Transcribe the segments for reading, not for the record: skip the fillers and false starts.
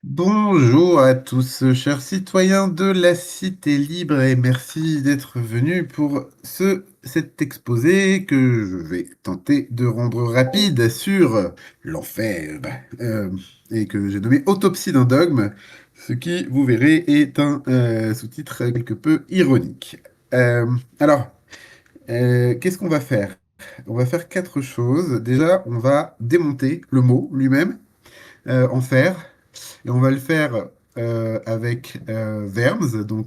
Bonjour à tous, chers citoyens de la Cité Libre, et merci d'être venus pour cet exposé que je vais tenter de rendre rapide sur l'enfer, et que j'ai nommé Autopsie d'un dogme, ce qui, vous verrez, est un sous-titre quelque peu ironique. Euh, alors, qu'est-ce qu'on va faire? On va faire quatre choses. Déjà, on va démonter le mot lui-même, enfer. Et on va le faire avec Vermes, ou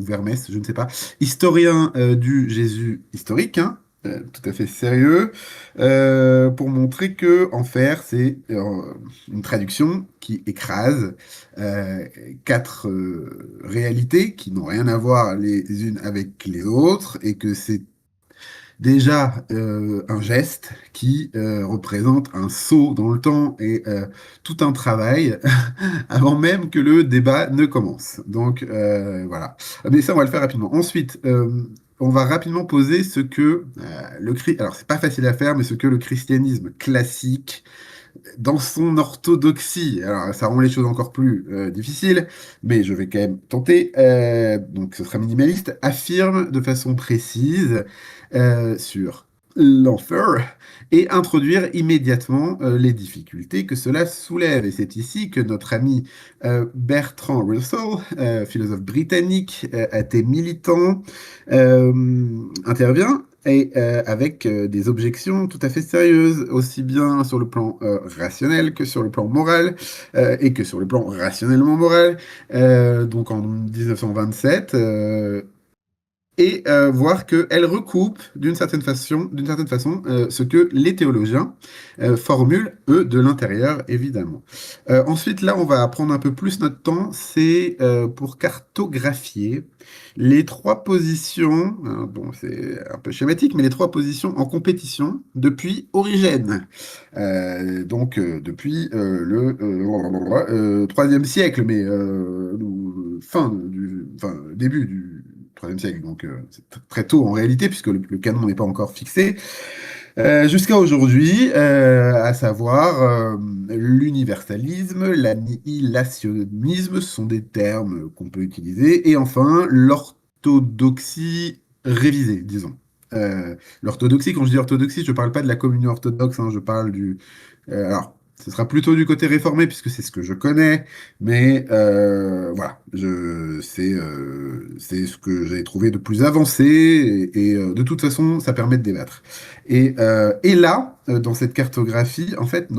Vermes, je ne sais pas, historien du Jésus historique, hein, tout à fait sérieux, pour montrer que enfer, c'est une traduction qui écrase euh, quatre réalités qui n'ont rien à voir les unes avec les autres, et que c'est déjà un geste qui représente un saut dans le temps et tout un travail avant même que le débat ne commence. Donc voilà. Mais ça, on va le faire rapidement. Ensuite, on va rapidement poser ce que alors c'est pas facile à faire, mais ce que le christianisme classique dans son orthodoxie. Alors, ça rend les choses encore plus difficiles, mais je vais quand même tenter. Donc, ce sera minimaliste. Affirme de façon précise sur l'enfer et introduire immédiatement les difficultés que cela soulève. Et c'est ici que notre ami Bertrand Russell, philosophe britannique, athée militant, intervient et avec des objections tout à fait sérieuses, aussi bien sur le plan rationnel que sur le plan moral, et que sur le plan rationnellement moral. Donc en 1927, et voir qu'elle recoupe d'une certaine façon, ce que les théologiens formulent, eux, de l'intérieur, évidemment. Ensuite, là, on va prendre un peu plus notre temps, c'est pour cartographier les trois positions, hein, bon, c'est un peu schématique, mais les trois positions en compétition depuis Origène. Depuis le IIIe siècle, mais début du IIIe siècle, donc c'est très tôt en réalité, puisque le canon n'est pas encore fixé, jusqu'à aujourd'hui, à savoir l'universalisme, l'annihilationnisme, ce sont des termes qu'on peut utiliser, et enfin l'orthodoxie révisée, disons. L'orthodoxie, quand je dis orthodoxie, je ne parle pas de la communion orthodoxe, hein, je parle du... alors, ce sera plutôt du côté réformé, puisque c'est ce que je connais, mais voilà, c'est ce que j'ai trouvé de plus avancé, et de toute façon, ça permet de débattre. Et là, dans cette cartographie, en fait,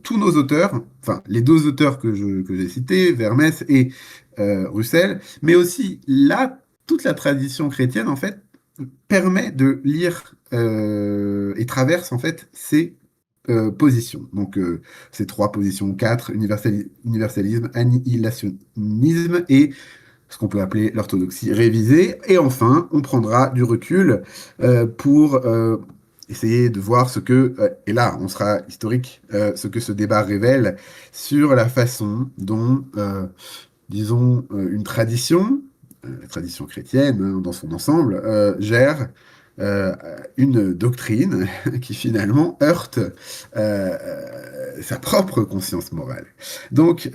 tous nos auteurs, enfin, les deux auteurs que j'ai cités, Vermes et Russell, mais aussi toute la tradition chrétienne, en fait, permet de lire et traverse, en fait, ces positions. Donc, ces trois positions, quatre, universalisme, annihilationnisme et ce qu'on peut appeler l'orthodoxie révisée. Et enfin, on prendra du recul pour essayer de voir et là, on sera historique, ce que ce débat révèle sur la façon dont, disons, une tradition, la tradition chrétienne hein, dans son ensemble, gère euh, une doctrine qui finalement heurte sa propre conscience morale. Donc,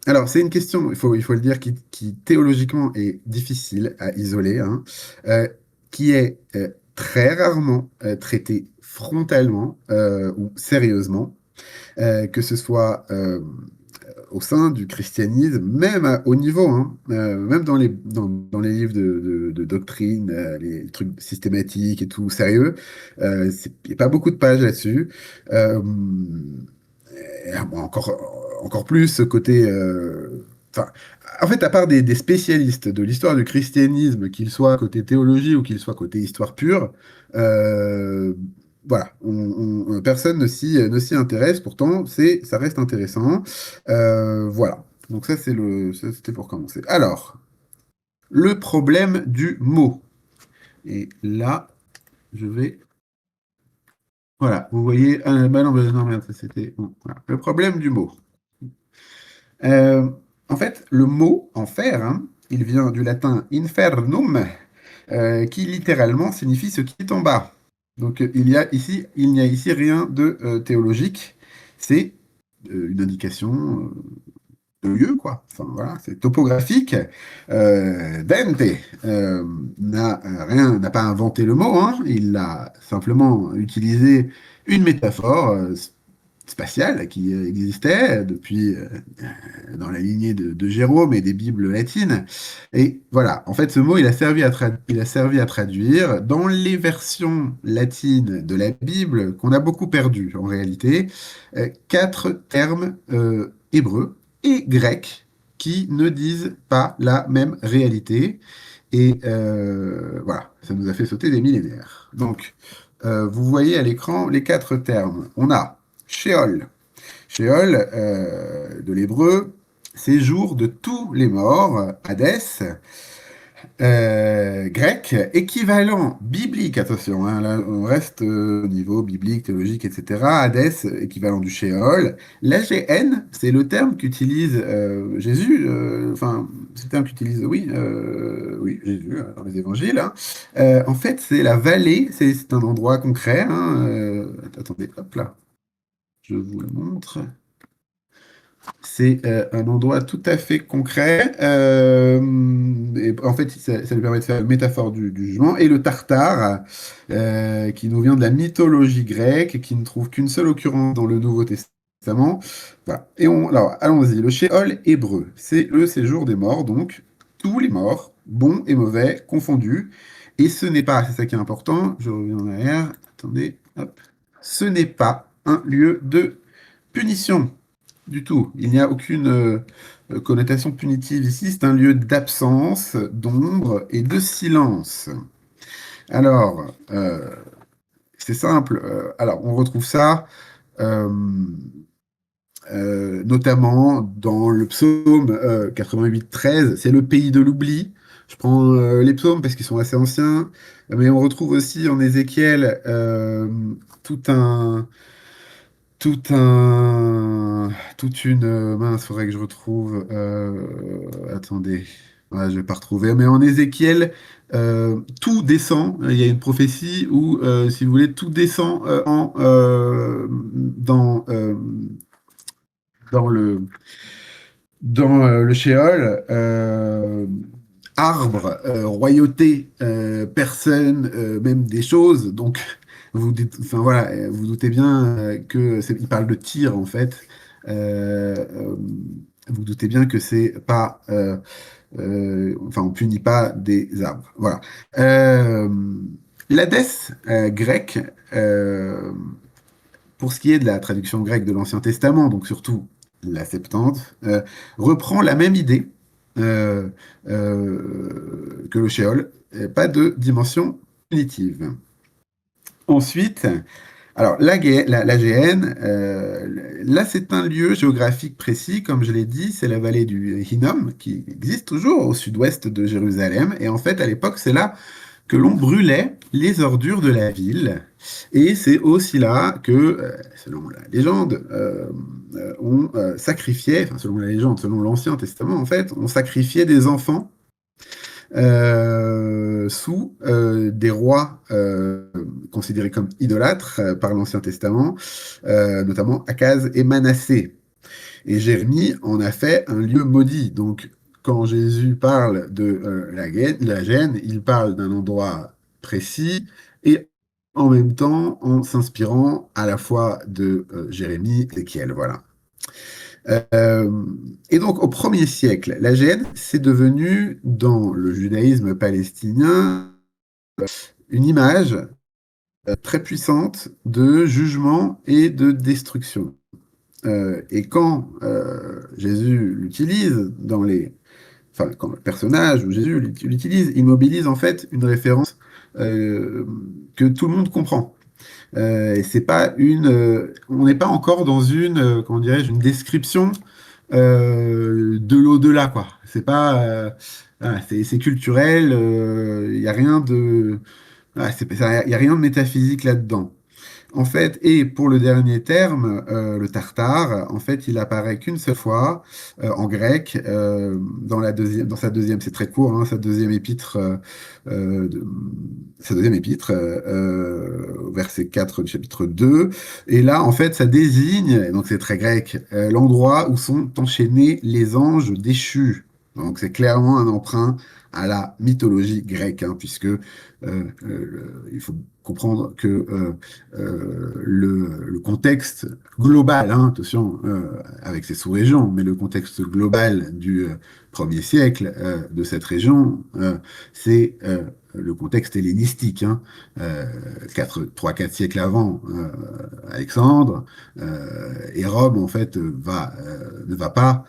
alors c'est une question, il faut le dire, qui théologiquement est difficile à isoler, hein, euh, qui est très rarement traitée frontalement ou sérieusement, que ce soit au sein du christianisme, même à haut niveau, hein, même dans les livres de doctrine, les trucs systématiques et tout sérieux, il n'y a pas beaucoup de pages là-dessus. Bon, encore plus ce côté... enfin, en fait, à part des spécialistes de l'histoire du christianisme, qu'ils soient côté théologie ou qu'ils soient côté histoire pure, euh, voilà, personne ne s'y intéresse. Pourtant, ça reste intéressant. Voilà. Donc ça, c'était pour commencer. Alors, le problème du mot. Et là, je vais... Voilà, vous voyez... bah non, bah non, merde, ça c'était... bon, voilà. Le problème du mot. Euh, En fait, le mot enfer, hein, il vient du latin infernum, qui littéralement signifie ce qui est en bas. Donc il n'y a ici rien de théologique, c'est une indication de lieu, quoi. Enfin, voilà, c'est topographique. Dante n'a pas inventé le mot, hein. Il a simplement utilisé une métaphore spatiale qui existait depuis dans la lignée de Jérôme et des Bibles latines. Et voilà, en fait, ce mot, il a servi à traduire dans les versions latines de la Bible qu'on a beaucoup perdu en réalité, quatre termes hébreux et grecs qui ne disent pas la même réalité. Et voilà, ça nous a fait sauter des millénaires. Donc, vous voyez à l'écran les quatre termes. On a Sheol. Sheol, de l'hébreu, séjour de tous les morts, Hadès, grec, équivalent biblique, attention, hein, là on reste au niveau biblique, théologique, etc. Hadès, équivalent du Sheol. L'AGN, c'est le terme qu'utilise Jésus, enfin, c'est le terme qu'utilise, oui, oui, Jésus, dans les évangiles, hein. En fait, c'est la vallée, c'est un endroit concret, hein, attendez, hop là, je vous le montre. C'est un endroit tout à fait concret. Et en fait, ça lui permet de faire une métaphore du jugement. Et le Tartare, qui nous vient de la mythologie grecque et qui ne trouve qu'une seule occurrence dans le Nouveau Testament. Voilà. Alors, allons-y. Le Sheol hébreu, c'est le séjour des morts, donc tous les morts, bons et mauvais, confondus. Et ce n'est pas, c'est ça qui est important, je reviens en arrière, attendez, hop. Ce n'est pas un lieu de punition. Du tout. Il n'y a aucune connotation punitive ici. C'est un lieu d'absence, d'ombre et de silence. Alors, c'est simple. Alors, on retrouve ça euh, notamment dans le psaume 88-13. C'est le pays de l'oubli. Je prends les psaumes parce qu'ils sont assez anciens, mais on retrouve aussi en Ézéchiel tout un tout un, toute une, mince, faudrait que je retrouve, attendez, ouais, je vais pas retrouver, mais en Ézéchiel, tout descend, il y a une prophétie où, si vous voulez, tout descend dans le Sheol, arbres, royauté, personnes, même des choses. Donc, enfin voilà, vous doutez bien il parle de tir en fait. Vous doutez bien que c'est pas, enfin, on punit pas des arbres. Voilà. Euh, L'Hadès grec. Pour ce qui est de la traduction grecque de l'Ancien Testament, donc surtout la Septante, reprend la même idée euh, que le Sheol, pas de dimension punitive. Ensuite, alors l'AGN, là c'est un lieu géographique précis, comme je l'ai dit, c'est la vallée du Hinnom, qui existe toujours au sud-ouest de Jérusalem, et en fait à l'époque c'est là que l'on brûlait les ordures de la ville. Et c'est aussi là que, selon la légende, on sacrifiait, enfin selon la légende, selon l'Ancien Testament en fait, on sacrifiait des enfants sous des rois considérés comme idolâtres par l'Ancien Testament, notamment Akaz et Manassé. Et Jérémie en a fait un lieu maudit. Donc, quand Jésus parle de la gêne, il parle d'un endroit précis et en même temps en s'inspirant à la fois de Jérémie et Ézéchiel. Voilà. Euh, et donc, au 1er siècle, la gêne, c'est devenu, dans le judaïsme palestinien, une image très puissante de jugement et de destruction. Et quand Jésus l'utilise enfin, quand le personnage ou Jésus l'utilise, il mobilise en fait une référence que tout le monde comprend. Et c'est pas on n'est pas encore dans comment dirais-je, une description de l'au-delà, quoi. C'est pas, voilà, c'est culturel. Il y a rien de, voilà, y a rien de métaphysique là-dedans. En fait, et pour le dernier terme, le tartare, en fait, il apparaît qu'une seule fois en grec dans sa deuxième, c'est très court, hein, sa deuxième épître, sa deuxième épître, verset 4 du chapitre 2. Et là, en fait, ça désigne, et donc c'est très grec, l'endroit où sont enchaînés les anges déchus. Donc c'est clairement un emprunt à la mythologie grecque, hein, puisque il faut comprendre que le contexte global, hein, attention, avec ses sous-régions, mais le contexte global du premier siècle de cette région, c'est le contexte hellénistique, hein, 3-4 siècles avant Alexandre, et Rome, en fait, ne va pas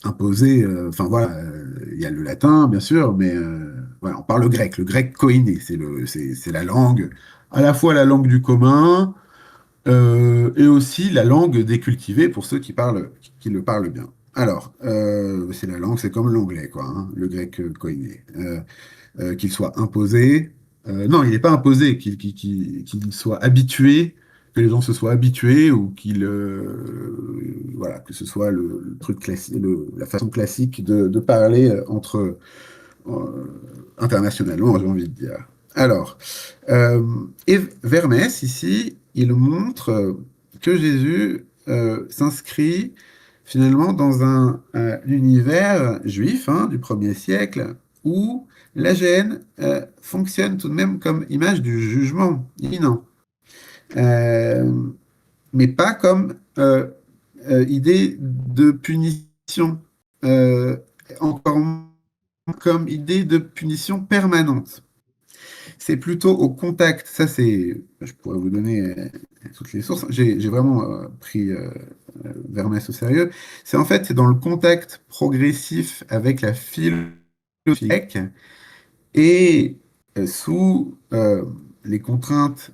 imposer, enfin voilà, il y a le latin, bien sûr, mais voilà, on parle le grec koiné, c'est la langue, à la fois la langue du commun, et aussi la langue des cultivés pour ceux qui le parlent bien. Alors, c'est la langue, c'est comme l'anglais, quoi, hein, le grec koiné. Qu'il soit imposé. Non, il n'est pas imposé, qu'il soit habitué, que les gens se soient habitués ou voilà, que ce soit le truc classique, la façon classique de parler entre internationalement, j'ai envie de dire. Alors, et Vermès, ici, il montre que Jésus s'inscrit finalement dans un univers juif, hein, du premier siècle où la gêne fonctionne tout de même comme image du jugement imminent, Euh, mais pas comme idée de punition, euh, encore moins comme idée de punition permanente. C'est plutôt au contact. Ça, je pourrais vous donner toutes les sources. J'ai vraiment pris Vermès au sérieux. C'est dans le contact progressif avec la philosophie grecque et sous les contraintes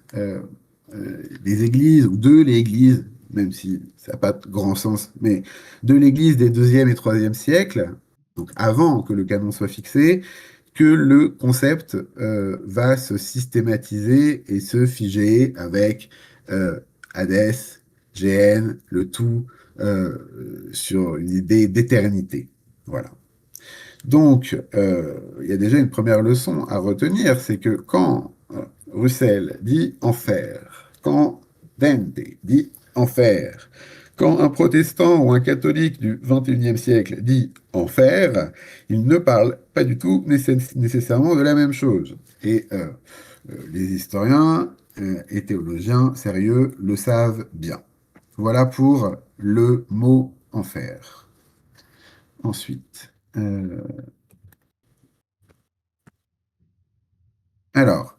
des églises ou de l'église, même si ça n'a pas de grand sens, mais de l'église des deuxième et troisième siècles, donc avant que le canon soit fixé, que le concept va se systématiser et se figer avec Hadès, GN, le tout sur une idée d'éternité. Voilà. Donc, il y a déjà une première leçon à retenir, c'est que quand Russell dit enfer, quand Dante dit enfer, quand un protestant ou un catholique du XXIe siècle dit enfer, il ne parle pas du tout nécessairement de la même chose. Et les historiens et théologiens sérieux le savent bien. Voilà pour le mot enfer. Ensuite, alors,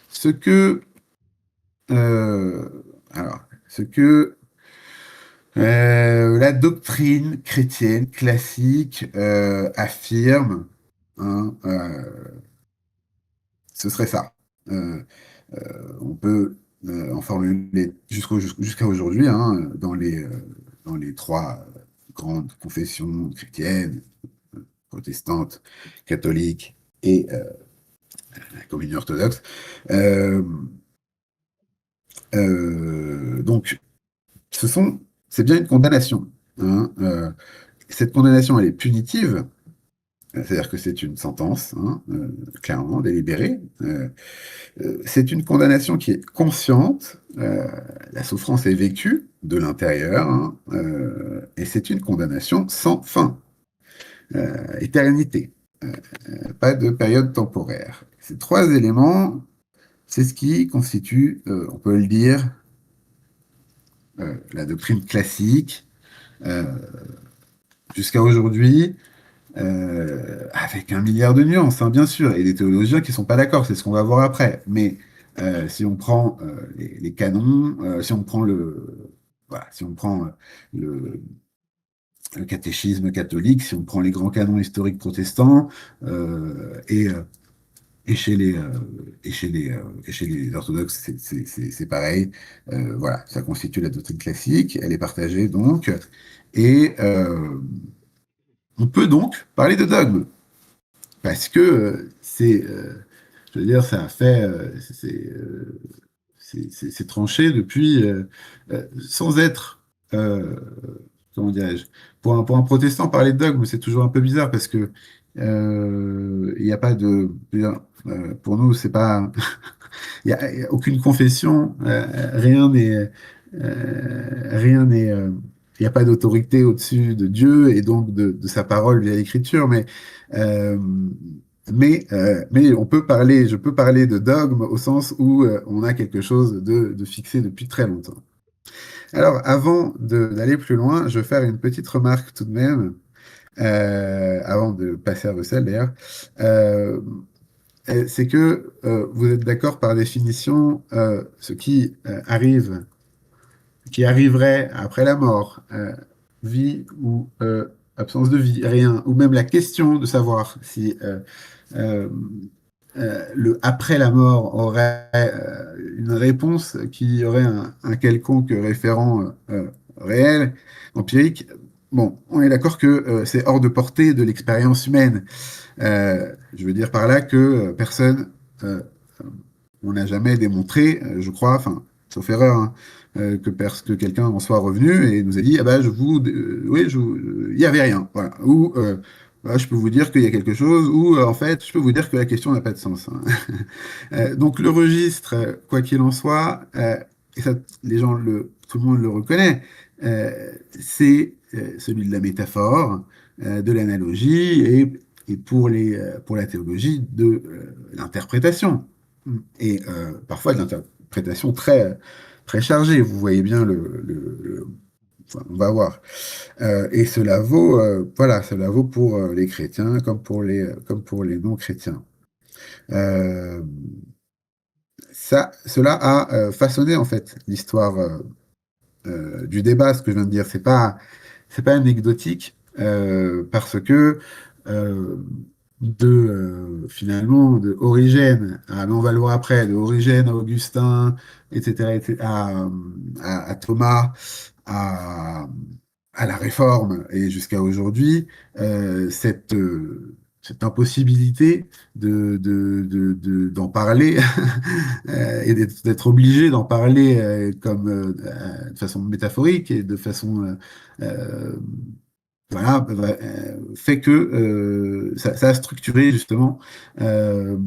ce que, euh, ce que la doctrine chrétienne classique affirme, hein, ce serait ça. Euh, on peut en formuler jusqu'à aujourd'hui, hein, dans les trois grandes confessions chrétiennes, protestantes, catholiques et la communion orthodoxe. Euh, donc, c'est bien une condamnation, hein. Cette condamnation, elle est punitive, c'est-à-dire que c'est une sentence, hein, clairement délibérée. C'est une condamnation qui est consciente. La souffrance est vécue de l'intérieur, hein, et c'est une condamnation sans fin, éternité, pas de période temporaire. Ces trois éléments, c'est ce qui constitue, on peut le dire, la doctrine classique euh, jusqu'à aujourd'hui, avec un milliard de nuances, hein, bien sûr, et des théologiens qui ne sont pas d'accord, c'est ce qu'on va voir après. Mais si on prend les canons, si on prend voilà, si on prend le, le catéchisme catholique, si on prend les grands canons historiques protestants, et chez chez les orthodoxes, c'est pareil. Voilà, ça constitue la doctrine classique, elle est partagée donc, et on peut donc parler de dogme. Parce que je veux dire, ça a fait, c'est tranché depuis, sans être, comment dirais-je, pour un protestant, parler de dogme, c'est toujours un peu bizarre parce que il n'y a pas de, je veux dire, pour nous, c'est pas, il y a aucune confession, rien n'est, il n'y a pas d'autorité au-dessus de Dieu et donc de sa parole via l'écriture, euh, mais on peut parler, je peux parler de dogme au sens où on a quelque chose de fixé depuis très longtemps. Alors, avant d'aller plus loin, je vais faire une petite remarque tout de même, avant de passer à Russell d'ailleurs. Euh, c'est que vous êtes d'accord par définition, ce qui arriverait après la mort, vie ou absence de vie, rien, ou même la question de savoir si euh, le après la mort aurait une réponse qui aurait un quelconque référent réel, empirique. Bon, on est d'accord que c'est hors de portée de l'expérience humaine. Je veux dire par là que personne, on n'a jamais démontré, je crois, enfin, sauf erreur, hein, que quelqu'un en soit revenu et nous a dit, ah bah, oui, il n'y avait rien, voilà. Ou, bah, je peux vous dire qu'il y a quelque chose, ou en fait, je peux vous dire que la question n'a pas de sens, hein. Donc le registre, quoi qu'il en soit, et ça, tout le monde le reconnaît, c'est celui de la métaphore, de l'analogie et pour la théologie de l'interprétation. Et parfois de l'interprétation très chargée. Vous voyez bien enfin, on va voir. Et cela vaut, voilà, cela vaut pour les chrétiens comme pour les non-chrétiens. Euh, Cela a façonné en fait l'histoire du débat. Ce que je viens de dire, c'est pas anecdotique parce que euh, finalement de Origène mais on va le voir après, de Origène à Augustin, etc., à Thomas, à, à la Réforme et jusqu'à aujourd'hui, cette impossibilité d'en parler et d'être obligé d'en parler de façon métaphorique et de façon voilà, fait que ça a structuré justement euh,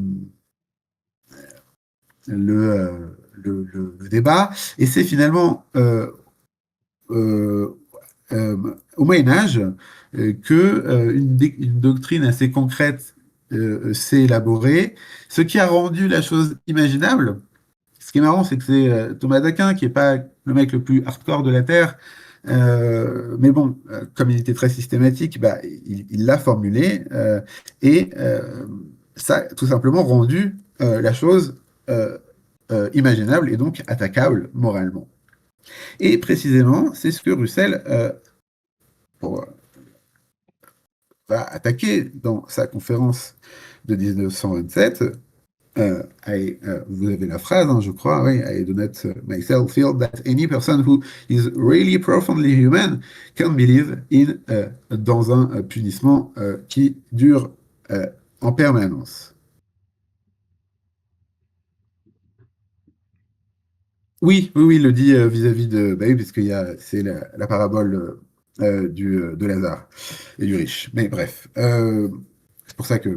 le débat. Et c'est finalement euh, au Moyen Âge que une doctrine assez concrète s'est élaborée, ce qui a rendu la chose imaginable. Ce qui est marrant, c'est que c'est Thomas d'Aquin qui est pas le mec le plus hardcore de la Terre. Mais bon, comme il était très systématique, bah, il l'a formulé et ça a tout simplement rendu la chose euh, imaginable et donc attaquable moralement. Et précisément, c'est ce que Russell pour, va attaquer dans sa conférence de 1927. Vous avez la phrase, hein, je crois, oui, I do not myself feel that any person who is really profoundly human can believe in, dans un punissement qui dure en permanence. Oui, il le dit vis-à-vis de, bah oui, parce c'est la parabole de Lazare et du riche. Mais bref, c'est pour ça que,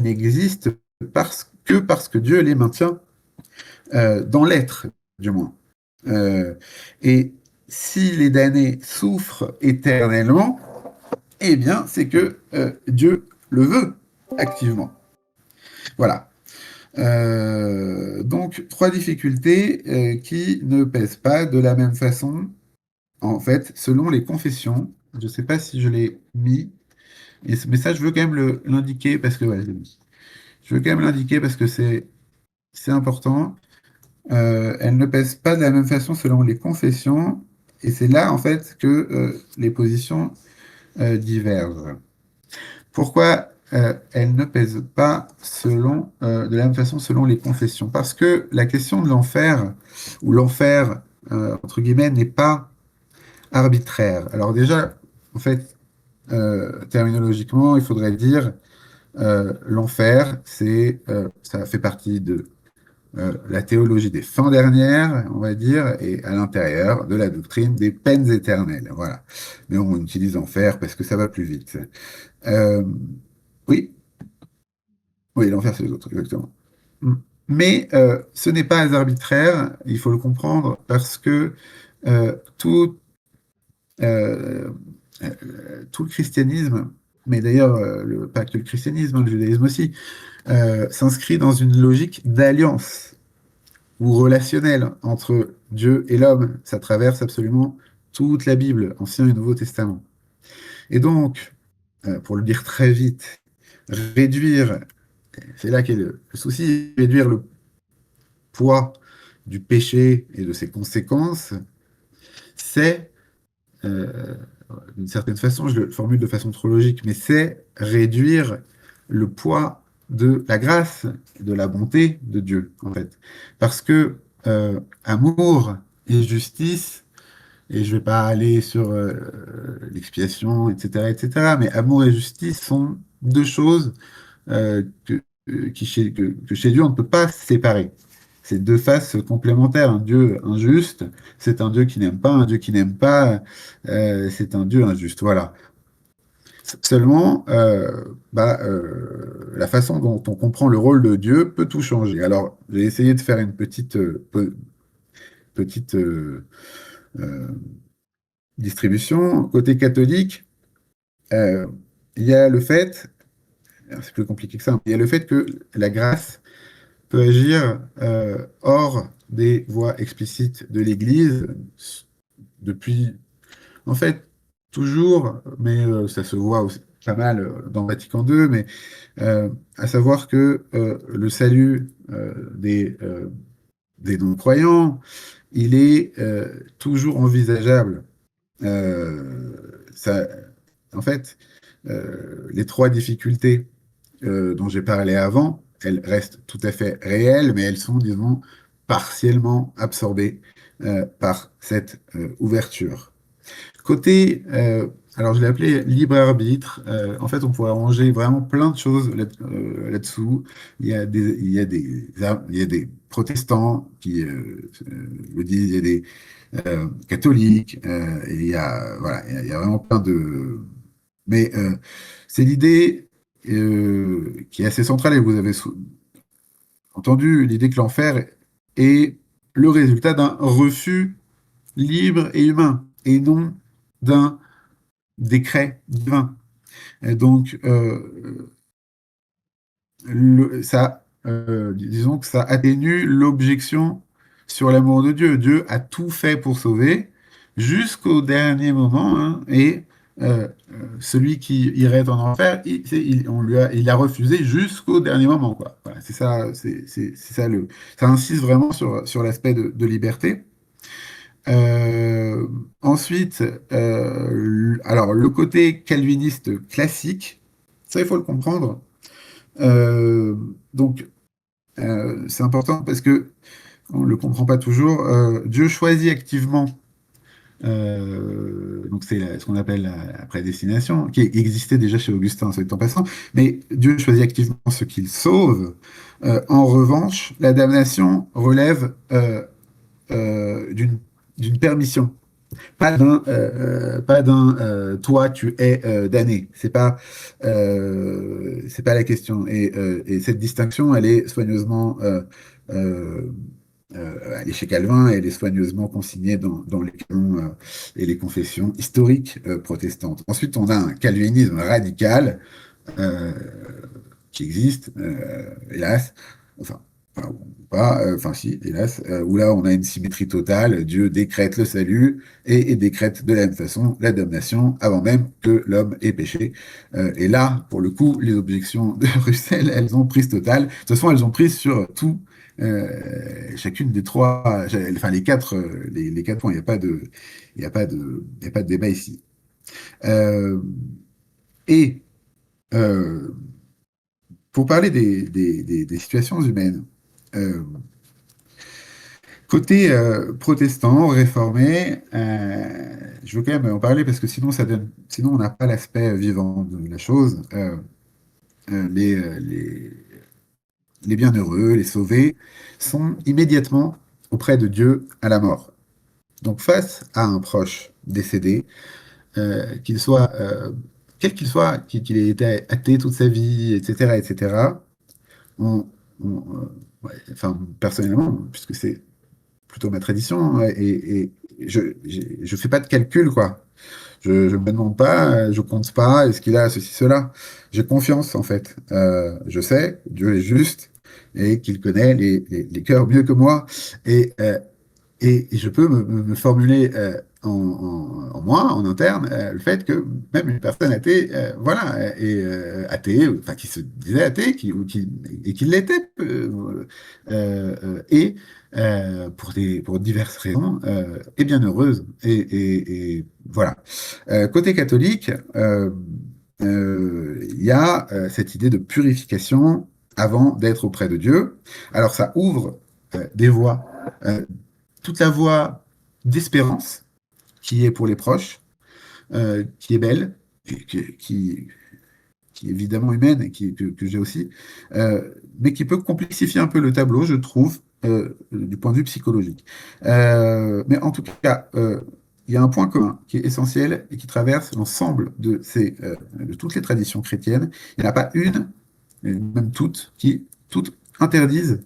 n'existent que parce que Dieu les maintient dans l'être, du moins. Euh, et si les damnés souffrent éternellement, eh bien, c'est que Dieu le veut activement. Voilà. Donc, trois difficultés qui ne pèsent pas de la même façon, en fait, selon les confessions. Je ne sais pas si je l'ai mis, mais ça, je veux quand même l'indiquer parce que, ouais, je l'ai mis. Je veux quand même l'indiquer parce que c'est important. Elles ne pèsent pas de la même façon selon les confessions, et c'est là, en fait, que les positions divergent. Pourquoi elles ne pèsent pas de la même façon selon les confessions? Parce que la question de l'enfer, ou l'enfer, entre guillemets, n'est pas arbitraire. Alors déjà, en fait, terminologiquement, il faudrait dire l'enfer, ça fait partie de la théologie des fins dernières, on va dire, et à l'intérieur de la doctrine des peines éternelles. Voilà. Mais on utilise enfer parce que ça va plus vite. Euh, oui, oui, l'enfer, c'est les autres, exactement. Mm. Mais ce n'est pas arbitraire, il faut le comprendre, parce que euh, tout, euh, tout le christianisme, mais d'ailleurs, pas que le christianisme, hein, le judaïsme aussi, s'inscrit dans une logique d'alliance ou relationnelle entre Dieu et l'homme. Ça traverse absolument toute la Bible, Ancien et Nouveau Testament. Et donc, pour le dire très vite, réduire, c'est là qu'est le souci, réduire le poids du péché et de ses conséquences, c'est, euh, d'une certaine façon, je le formule de façon trop logique, mais c'est réduire le poids de la grâce, de la bonté de Dieu, en fait. Parce que amour et justice, et je ne vais pas aller sur l'expiation, etc., etc., mais amour et justice sont deux choses que chez Dieu, on ne peut pas séparer. C'est deux faces complémentaires. Un Dieu injuste, c'est un Dieu qui n'aime pas. Un Dieu qui n'aime pas, c'est un Dieu injuste. Voilà. Seulement, la façon dont on comprend le rôle de Dieu peut tout changer. Alors, j'ai essayé de faire une petite euh, distribution. Côté catholique, euh, il y a le fait, c'est plus compliqué que ça, il y a le fait que la grâce peut agir hors des voies explicites de l'Église depuis, en fait, toujours, mais ça se voit aussi pas mal dans Vatican II, mais à savoir que le salut des non-croyants, il est toujours envisageable. Ça, en fait, les trois difficultés dont j'ai parlé avant, elles restent tout à fait réelles, mais elles sont, disons, partiellement absorbées par cette ouverture. Côté, alors je l'ai appelé libre arbitre. En fait, on pourrait ranger vraiment plein de choses là-dessous. Il y a des protestants qui le disent, il y a des catholiques, et voilà, il y a vraiment plein de. Mais c'est l'idée qui est assez centrale, et vous avez entendu l'idée que l'enfer est le résultat d'un refus libre et humain, et non d'un décret divin. Et donc, disons que ça atténue l'objection sur l'amour de Dieu. Dieu a tout fait pour sauver jusqu'au dernier moment, hein, et celui qui irait en enfer, il a refusé jusqu'au dernier moment, quoi. Voilà, c'est ça, c'est ça ça insiste vraiment sur l'aspect de liberté. Euh, ensuite, alors le côté calviniste classique, ça il faut le comprendre. Euh, donc c'est important parce que on le comprend pas toujours. Dieu choisit activement, donc c'est ce qu'on appelle la prédestination, qui existait déjà chez Augustin, soit dit en passant, mais Dieu choisit activement ce qu'il sauve. En revanche, la damnation relève d'une permission. pas d'un toi tu es damné. C'est pas la question. Et cette distinction, elle est soigneusement euh, elle est chez Calvin, elle est soigneusement consignée dans les canons et les confessions historiques protestantes. Ensuite, on a un calvinisme radical euh, qui existe, hélas, enfin, ou pas, enfin si, hélas, où là on a une symétrie totale, Dieu décrète le salut et décrète de la même façon la damnation avant même que l'homme ait péché. Et là, pour le coup, les objections de Russell, elles ont prise totale. De toute façon, elles ont prise sur tout, chacune des trois, enfin les quatre, les quatre points, il n'y a pas de, il y a pas de, il y a pas de débat ici. Euh, et euh, pour parler des situations humaines, euh, côté protestant, réformé, je veux quand même en parler parce que sinon on n'a pas l'aspect vivant de la chose. Euh, les, euh, les, les bienheureux, les sauvés, sont immédiatement auprès de Dieu à la mort. Donc face à un proche décédé, qu'il soit, quel qu'il soit, qu'il ait été athée toute sa vie, etc., etc., on, ouais, enfin, personnellement, puisque c'est plutôt ma tradition, ouais, et je fais pas de calcul, quoi. Je me demande pas, je compte pas, est-ce qu'il a ceci, cela. J'ai confiance, en fait. Je sais, Dieu est juste et qu'il connaît les cœurs mieux que moi. Et, et je peux me formuler en moi, en interne, le fait que même une personne athée, voilà, est athée, enfin qui se disait athée, et qui l'était, et pour diverses raisons, est bien heureuse. Et voilà. Côté catholique, il y a cette idée de purification avant d'être auprès de Dieu. Alors ça ouvre des voies. Euh, Toute la voie d'espérance qui est pour les proches, qui est belle, qui est évidemment humaine et que j'ai aussi, mais qui peut complexifier un peu le tableau, je trouve, du point de vue psychologique. Mais en tout cas, il y a un point commun qui est essentiel et qui traverse l'ensemble de toutes les traditions chrétiennes. Il n'y en a pas une, même toutes, qui toutes interdisent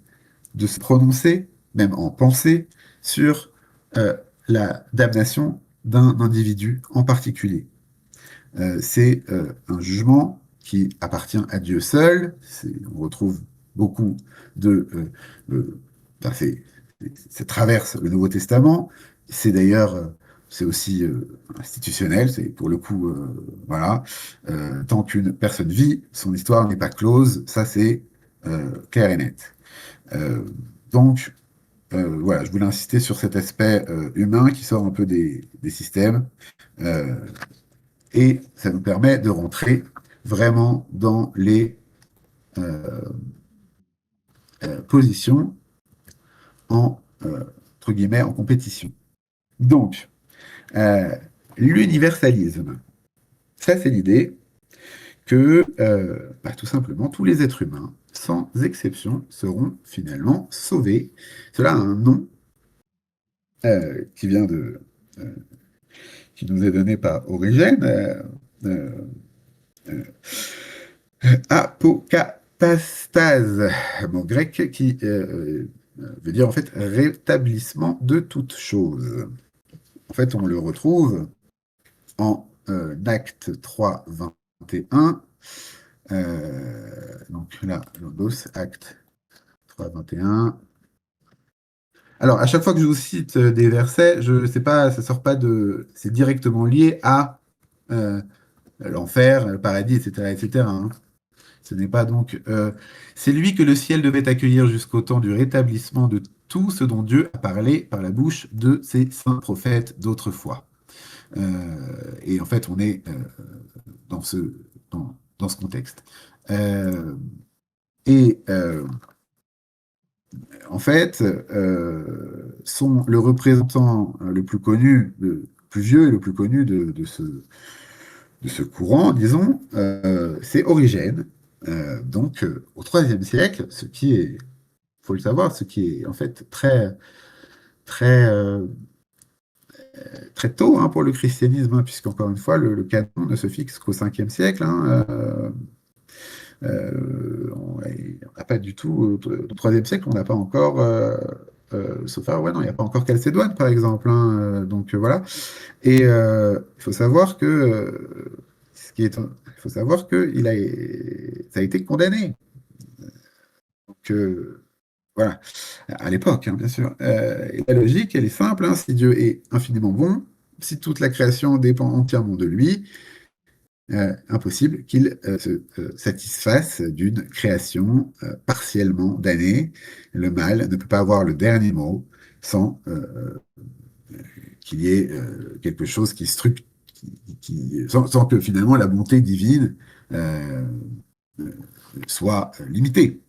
de se prononcer, même en pensée, sur la damnation d'un individu en particulier. C'est un jugement qui appartient à Dieu seul. On retrouve beaucoup de... enfin, ça traverse le Nouveau Testament. C'est d'ailleurs, c'est aussi institutionnel. C'est pour le coup, voilà. Tant qu'une personne vit, son histoire n'est pas close. Ça, c'est clair et net. Euh, donc, voilà, je voulais insister sur cet aspect humain qui sort un peu des systèmes. Euh, et ça nous permet de rentrer vraiment dans les positions en, entre guillemets, en compétition. Donc, euh, l'universalisme, ça c'est l'idée que bah, tout simplement tous les êtres humains, sans exception, seront finalement sauvés. Cela a un nom qui vient euh, qui nous est donné par Origène, euh, apokatastase, mot grec qui veut dire en fait rétablissement de toute chose. En fait, on le retrouve en Acte 3, 21. Donc là, Logos, Acte 3, 21. Alors, à chaque fois que je vous cite des versets, je ne sais pas, ça sort pas de. C'est directement lié à l'enfer, le paradis, etc., etc., hein. Ce n'est pas donc. C'est lui que le ciel devait accueillir jusqu'au temps du rétablissement de tout ce dont Dieu a parlé par la bouche de ses saints prophètes d'autrefois. Et en fait, on est dans dans ce contexte. Euh, et en fait, le représentant le plus connu, le plus vieux et le plus connu de ce courant, disons, c'est Origène, donc au IIIe siècle, ce qui est, faut le savoir, ce qui est en fait très, très très tôt hein, pour le christianisme, hein, puisqu'encore une fois, le canon ne se fixe qu'au 5e siècle. Hein, on n'a pas du tout, au 3e siècle, on n'a pas encore, sauf ouais, non, il n'y a pas encore Chalcédoine, par exemple. Hein, donc voilà. Et il faut savoir que, il faut savoir que ça a été condamné. Donc, voilà, à l'époque, hein, bien sûr. Et la logique, elle est simple, hein, si Dieu est infiniment bon, si toute la création dépend entièrement de lui, impossible qu'il se satisfasse d'une création partiellement damnée. Le mal ne peut pas avoir le dernier mot sans qu'il y ait quelque chose qui structure, sans que finalement la bonté divine euh, soit limitée.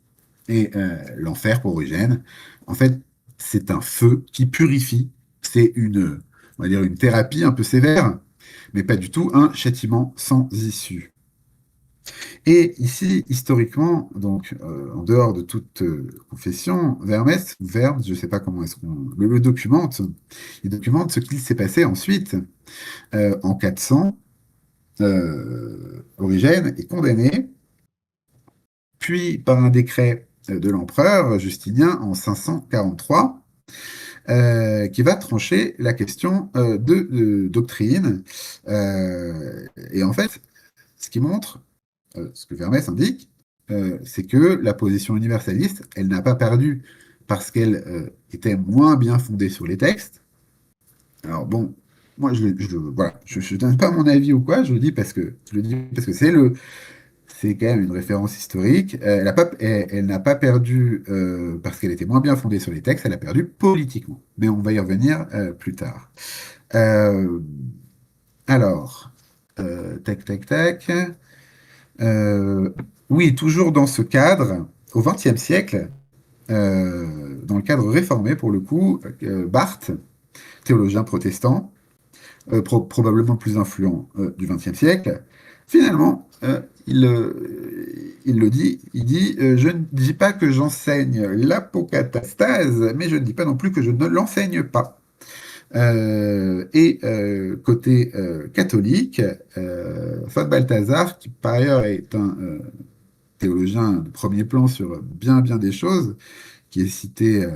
Et l'enfer pour Origène, en fait, c'est un feu qui purifie. C'est on va dire une thérapie un peu sévère, mais pas du tout un châtiment sans issue. Et ici, historiquement, donc en dehors de toute confession, Vermes, je ne sais pas comment est-ce qu'on le documente, il documente ce qu'il s'est passé ensuite. En 400, Origène est condamné, puis par un décret de l'empereur Justinien en 543, qui va trancher la question de doctrine. Et en fait, ce qui montre, ce que Vermès indique, c'est que la position universaliste, elle n'a pas perdu parce qu'elle était moins bien fondée sur les textes. Alors bon, moi voilà, je donne pas mon avis ou quoi, je le dis parce que c'est quand même une référence historique. Elle n'a pas perdu parce qu'elle était moins bien fondée sur les textes, elle a perdu politiquement. Mais on va y revenir plus tard. Euh, alors, tac, tac, tac. Euh, oui, toujours dans ce cadre, au XXe siècle, dans le cadre réformé pour le coup, Barth, théologien protestant, probablement le plus influent du XXe siècle, finalement, il le dit, il dit je ne dis pas que j'enseigne l'apocatastase, mais je ne dis pas non plus que je ne l'enseigne pas. Côté catholique, Saint Balthazar, qui par ailleurs est un théologien de premier plan sur bien bien des choses, qui est cité,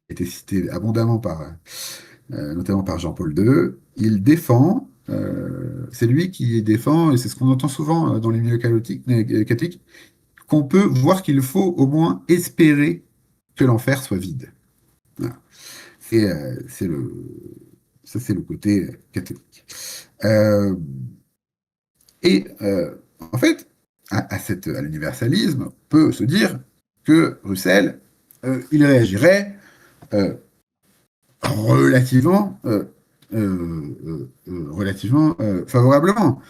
été cité abondamment notamment par Jean-Paul II, il défend, c'est lui qui défend, et c'est ce qu'on entend souvent dans les milieux catholiques, qu'on peut voir qu'il faut au moins espérer que l'enfer soit vide. Voilà. C'est ça, c'est le côté catholique. Euh, en fait, à l'universalisme, on peut se dire que Russell, il réagirait euh, relativement favorablement,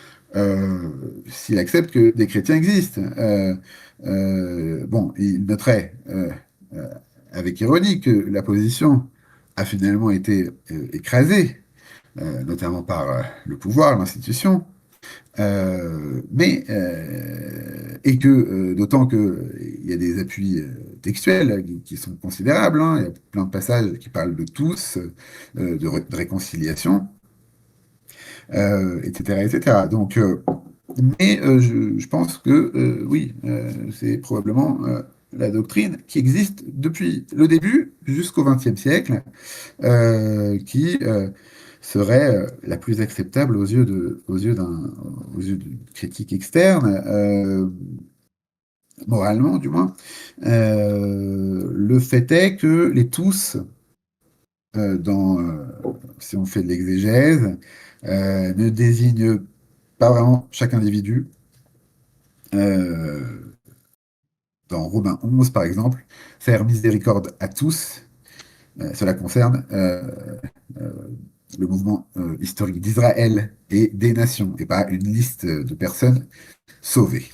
s'il accepte que des chrétiens existent. Bon, il noterait euh, avec ironie que la position a finalement été écrasée, notamment par le pouvoir, l'institution, et que d'autant qu'il y a des appuis textuels qui sont considérables, hein, il y a plein de passages qui parlent de tous, de réconciliation, etc., etc. Donc, je pense que oui, c'est probablement la doctrine qui existe depuis le début jusqu'au XXe siècle, qui serait la plus acceptable aux yeux d'une critique externe, moralement du moins. Le fait est que les tous, si on fait de l'exégèse, ne désignent pas vraiment chaque individu. Euh, Dans Romains 11, par exemple, faire miséricorde à tous, cela concerne euh, le mouvement historique d'Israël et des nations, et pas une liste de personnes sauvées.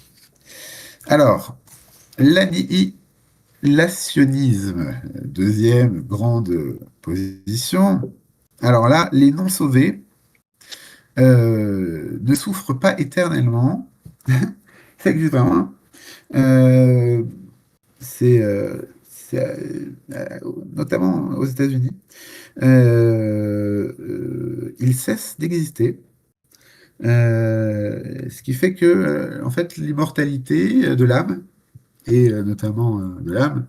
Alors, l'annihilationnisme, deuxième grande position. Alors là, les non sauvés ne souffrent pas éternellement. Ça existe vraiment. Euh, c'est notamment aux États-Unis, il cesse d'exister. Ce qui fait que, en fait, l'immortalité de l'âme, et notamment de l'âme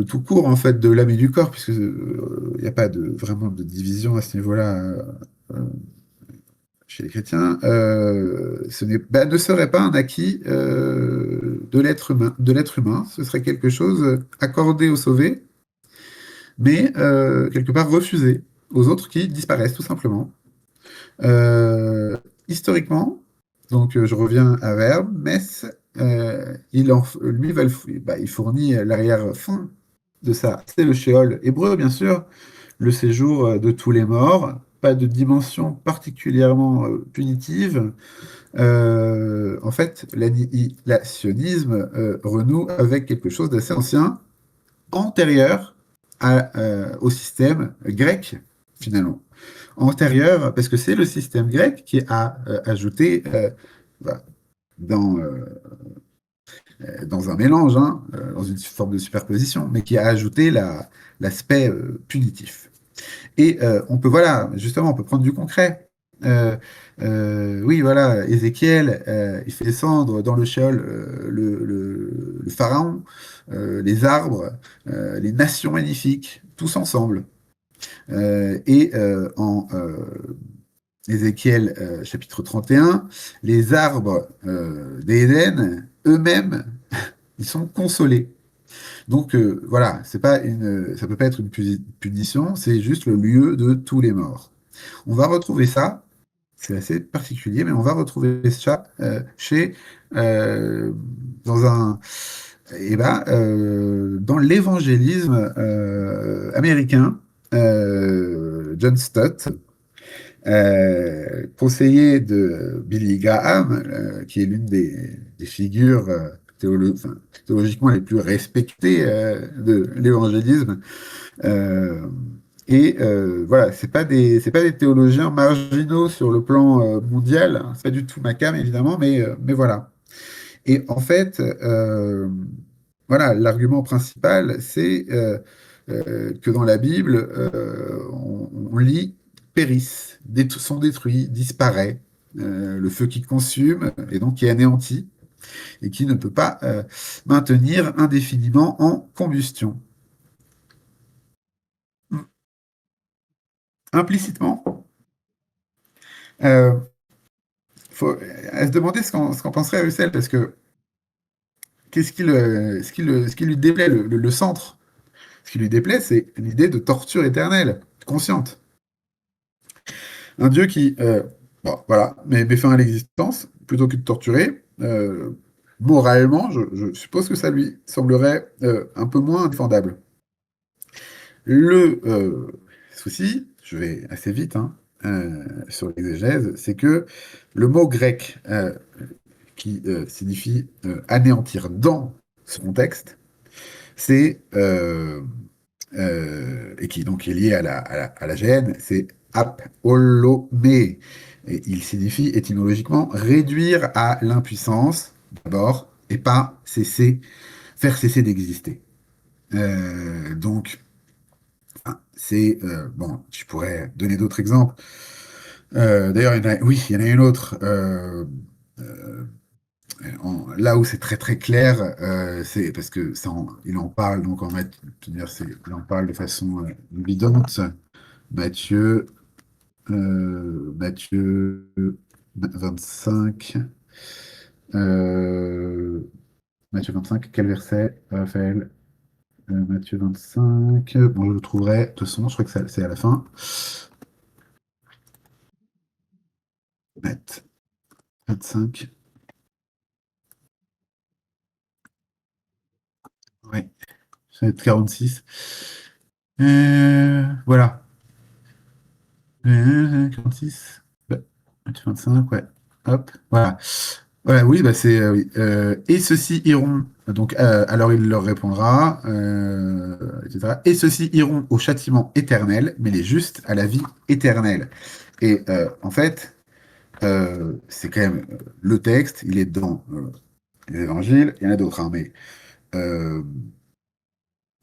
tout court, en fait, de l'âme et du corps, puisque il n'y a pas vraiment de division à ce niveau-là euh, chez les chrétiens, ne serait pas un acquis de l'être humain. Ce serait quelque chose accordé aux sauvés, mais quelque part refusé aux autres qui disparaissent tout simplement. Euh, Historiquement, donc je reviens à Verbe, Metz, lui, il fournit l'arrière-fond de ça. C'est le Sheol hébreu, bien sûr, le séjour de tous les morts, pas de dimension particulièrement punitive. En fait, l'annihilationnisme renoue avec quelque chose d'assez ancien, antérieur au système grec, finalement antérieur, parce que c'est le système grec qui a ajouté bah, dans, dans un mélange, hein, dans une forme de superposition, mais qui a ajouté l'aspect punitif. Et on peut, voilà, justement, on peut prendre du concret. Euh, oui, voilà, Ézéchiel, il fait descendre dans le Sheol le pharaon, les arbres, les nations magnifiques, tous ensemble. En Ézéchiel chapitre 31, les arbres d'Éden, eux-mêmes, ils sont consolés. Donc voilà, ça peut pas être une punition, c'est juste le lieu de tous les morts. On va retrouver ça, c'est assez particulier, mais on va retrouver ça euh, dans un, dans l'évangélisme américain, John Stott, conseiller de Billy Graham, qui est l'une des figures théologiquement les plus respectées de l'évangélisme. Euh, voilà, c'est pas des théologiens marginaux sur le plan mondial, hein, c'est pas du tout ma came évidemment, mais voilà. Et en fait, voilà, l'argument principal, c'est que dans la Bible, on lit périssent, sont détruits, disparaît, le feu qui consume et donc qui anéantit et qui ne peut pas maintenir indéfiniment en combustion. Implicitement, euh, faut à se demander ce qu'en penserait Russell, parce que ce qui lui déplaît, le centre, ce qui lui déplaît, c'est l'idée de torture éternelle, consciente. Un Dieu qui, bon, voilà, met fin à l'existence, plutôt que de torturer, moralement, je suppose que ça lui semblerait un peu moins défendable. Le souci, je vais assez vite hein, sur l'exégèse, c'est que le mot grec qui signifie anéantir dans ce contexte, c'est et qui donc est lié à la gêne, c'est apolomé. Et il signifie étymologiquement réduire à l'impuissance, d'abord, et pas faire cesser d'exister. Donc, bon, je pourrais donner d'autres exemples. D'ailleurs, oui, il y en a une autre. Euh, Là où c'est très très clair, c'est parce que il en parle donc en fait, je veux dire, il en parle de façon évidente. Matthieu, Matthieu 25, euh, Matthieu 25, quel verset, Raphaël? Matthieu 25, bon, je le trouverai, de toute façon, je crois que c'est à la fin. Matt 25, ouais, ça va être 46. Voilà. 46. Bah, 25, ouais. Hop, voilà. Voilà, oui, bah oui. Et ceux-ci iront, donc alors il leur répondra, etc. Et ceux-ci iront au châtiment éternel, mais les justes à la vie éternelle. Et en fait, c'est quand même le texte, il est dans les évangiles, il y en a d'autres, hein, mais euh,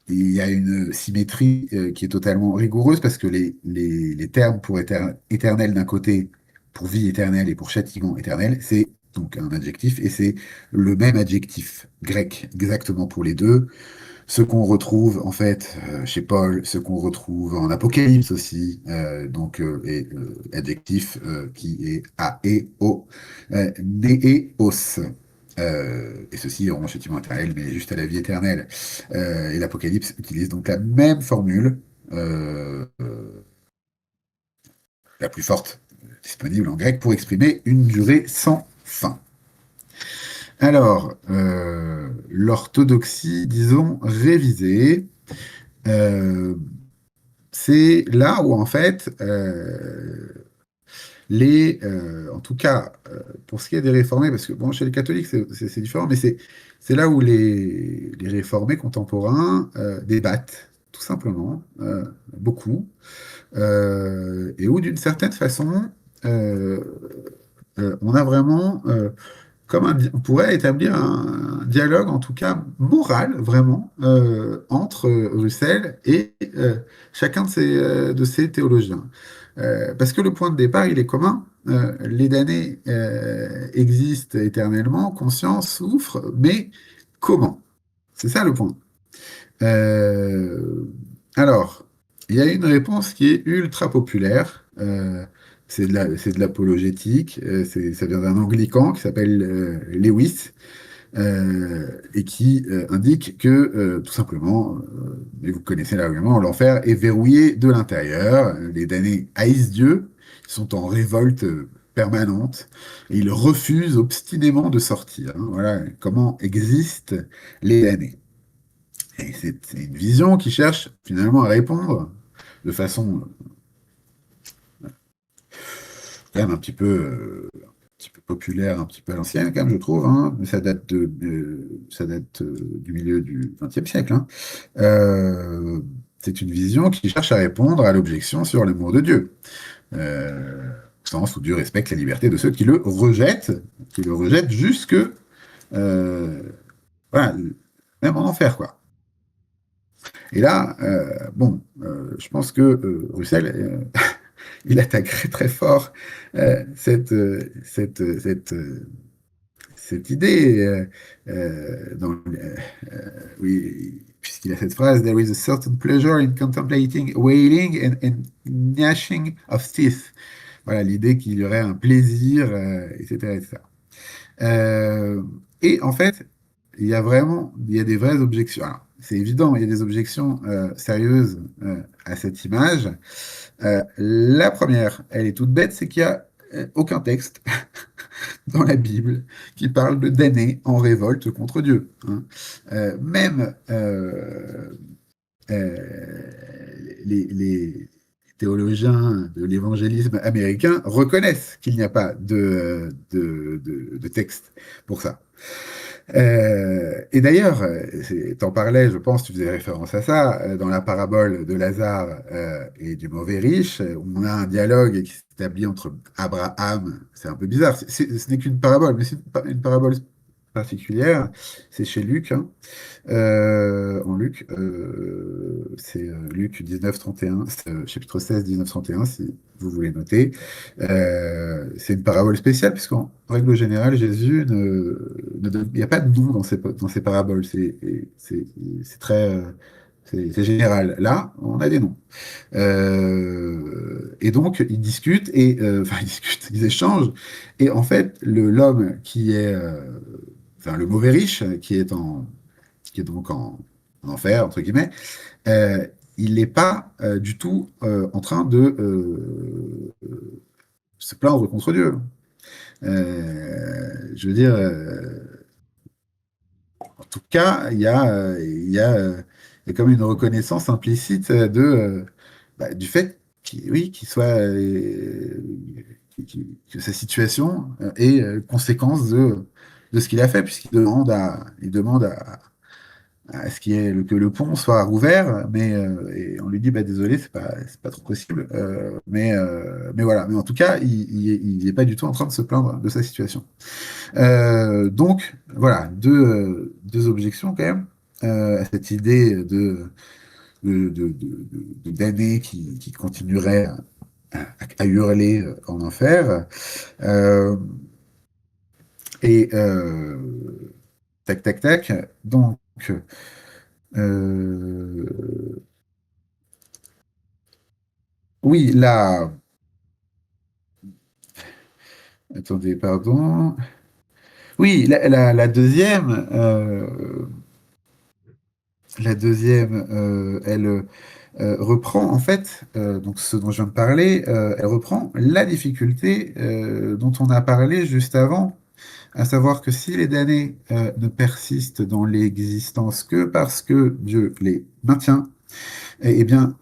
il y a une symétrie qui est totalement rigoureuse parce que les termes pour éternel d'un côté, pour vie éternelle et pour châtiment éternel, c'est donc un adjectif et c'est le même adjectif grec exactement pour les deux. Ce qu'on retrouve en fait chez Paul, ce qu'on retrouve en Apocalypse aussi, adjectif qui est aeo, neos. Et ceci en châtiment éternel, mais juste à la vie éternelle. Et l'Apocalypse utilise donc la même formule, la plus forte disponible en grec, pour exprimer une durée sans fin. Alors, l'orthodoxie, disons, révisée, euh, c'est là où, en fait, en tout cas, pour ce qui est des réformés, parce que bon, chez les catholiques, c'est différent, mais c'est là où les réformés contemporains débattent, tout simplement, beaucoup, et où, d'une certaine façon, euh, on a vraiment on pourrait établir un dialogue, en tout cas moral, vraiment, entre Russell et chacun de ces théologiens. Parce que le point de départ, il est commun. Les damnés existent éternellement, conscience, souffrent, mais comment? C'est ça le point. Euh, alors, il y a une réponse qui est ultra populaire. C'est de l'apologétique. Ça vient d'un anglican qui s'appelle Lewis et qui indique que, tout simplement, et vous connaissez l'argument, l'enfer est verrouillé de l'intérieur. Les damnés haïssent Dieu, ils sont en révolte permanente et ils refusent obstinément de sortir. Hein. Voilà comment existent les damnés. Et c'est une vision qui cherche finalement à répondre de façon quand même un petit peu populaire, un petit peu à l'ancienne, quand même, je trouve. Hein. Mais ça date du milieu du XXe siècle. Hein. Euh, c'est une vision qui cherche à répondre à l'objection sur l'amour de Dieu, au sens où Dieu respecte la liberté de ceux qui le rejettent jusque, euh, voilà, même en enfer, quoi. Et là, je pense que Russell, il attaquerait très fort cette idée. Oui, puisqu'il a cette phrase, There is a certain pleasure in contemplating wailing and gnashing of teeth. Voilà, l'idée qu'il y aurait un plaisir, etc., etc. Euh, et en fait, il y a des vraies objections. Alors, c'est évident, il y a des objections sérieuses à cette image. La première, elle est toute bête, c'est qu'il n'y a aucun texte dans la Bible qui parle de damnés en révolte contre Dieu. Hein. Même les théologiens de l'évangélisme américain reconnaissent qu'il n'y a pas de texte pour ça. Et d'ailleurs, t'en parlais, je pense, tu faisais référence à ça, dans la parabole de Lazare et du mauvais riche, on a un dialogue qui s'établit entre Abraham, c'est un peu bizarre, ce n'est qu'une parabole, mais c'est une parabole particulière, c'est chez Luc, hein, en Luc, c'est Luc 19-31, chapitre 16, 19-31, si vous voulez noter. C'est une parabole spéciale, puisqu'en règle générale, Jésus il n'y a pas de nom dans ces paraboles, c'est c'est très, c'est général. Là, on a des noms. Et donc, ils discutent, enfin, ils discutent, ils échangent, et en fait, l'homme qui est, enfin, le mauvais riche, qui est donc en enfer, entre guillemets, euh, il n'est pas du tout en train de se plaindre contre Dieu. Je veux dire, en tout cas, il y a comme une reconnaissance implicite du fait oui, qu'il soit, que sa situation est conséquence de ce qu'il a fait, puisqu'il demande à ce que le pont soit rouvert, et on lui dit bah désolé, c'est pas trop possible, mais voilà. Mais en tout cas, il n'est pas du tout en train de se plaindre de sa situation. Donc voilà, deux objections quand même. à cette idée de damnés qui continueraient à hurler en enfer. Euh, et tac, tac, tac. Donc, euh, oui, là, attendez, pardon. Oui, la deuxième, elle reprend en fait, donc ce dont je viens de parler, elle reprend la difficulté dont on a parlé juste avant, à savoir que si les damnés ne persistent dans l'existence que parce que Dieu les maintient, eh bien,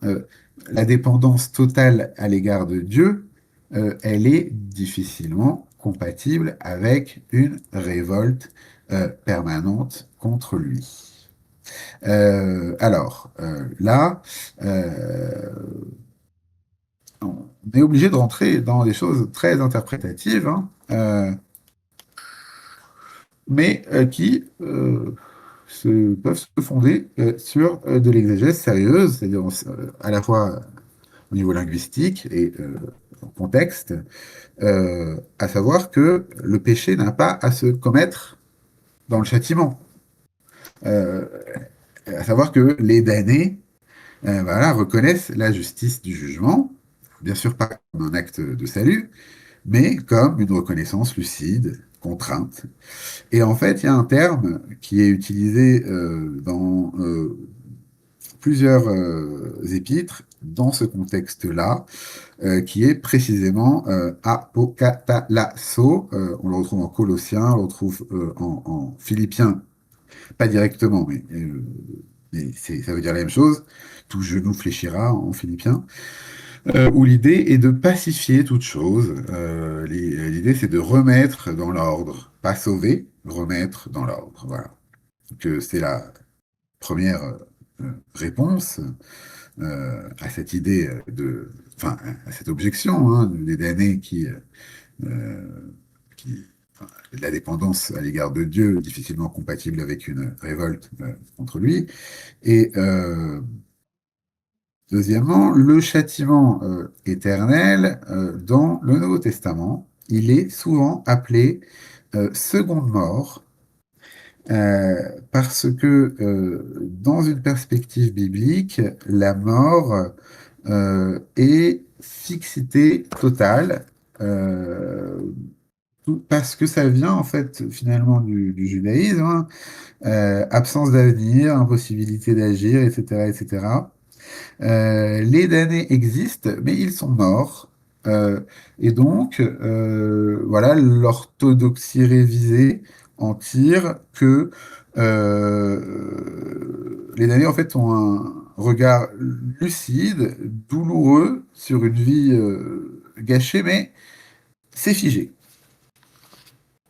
la dépendance totale à l'égard de Dieu, elle est difficilement compatible avec une révolte permanente contre lui. Là, euh, on est obligé de rentrer dans des choses très interprétatives, hein, mais qui peuvent se fonder sur de l'exégèse sérieuse, c'est-à-dire à la fois au niveau linguistique et en contexte, à savoir que le péché n'a pas à se commettre dans le châtiment. Euh, à savoir que les damnés voilà, reconnaissent la justice du jugement, bien sûr pas comme un acte de salut, mais comme une reconnaissance lucide, contrainte. Et en fait, il y a un terme qui est utilisé dans plusieurs épîtres dans ce contexte-là, qui est précisément apokatallasso. On le retrouve en Colossiens, on le retrouve en Philippiens, pas directement, mais ça veut dire la même chose. Tout genou fléchira en Philippiens. Où l'idée est de pacifier toute chose. L'idée, c'est de remettre dans l'ordre, pas sauver, remettre dans l'ordre. Voilà. Donc, c'est la première réponse à cette idée enfin, à cette objection hein, des damnés qui enfin, de la dépendance à l'égard de Dieu, difficilement compatible avec une révolte contre lui. Et deuxièmement, le châtiment éternel dans le Nouveau Testament, il est souvent appelé seconde mort parce que dans une perspective biblique, la mort est fixité totale, euh, parce que ça vient en fait finalement du judaïsme, hein, absence d'avenir, impossibilité d'agir, etc., etc. Les damnés existent, mais ils sont morts. Euh, et donc, voilà, l'orthodoxie révisée en tire que les damnés, en fait, ont un regard lucide, douloureux sur une vie gâchée, mais c'est figé.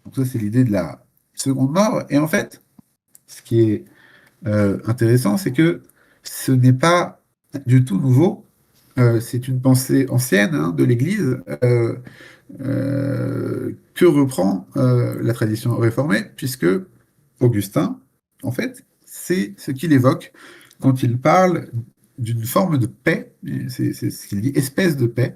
Donc ça, c'est l'idée de la seconde mort. Et en fait, ce qui est intéressant, c'est que ce n'est pas du tout nouveau. C'est une pensée ancienne hein, de l'Église que reprend la tradition réformée, puisque Augustin, en fait, c'est ce qu'il évoque quand il parle d'une forme de paix, c'est ce qu'il dit, espèce de paix,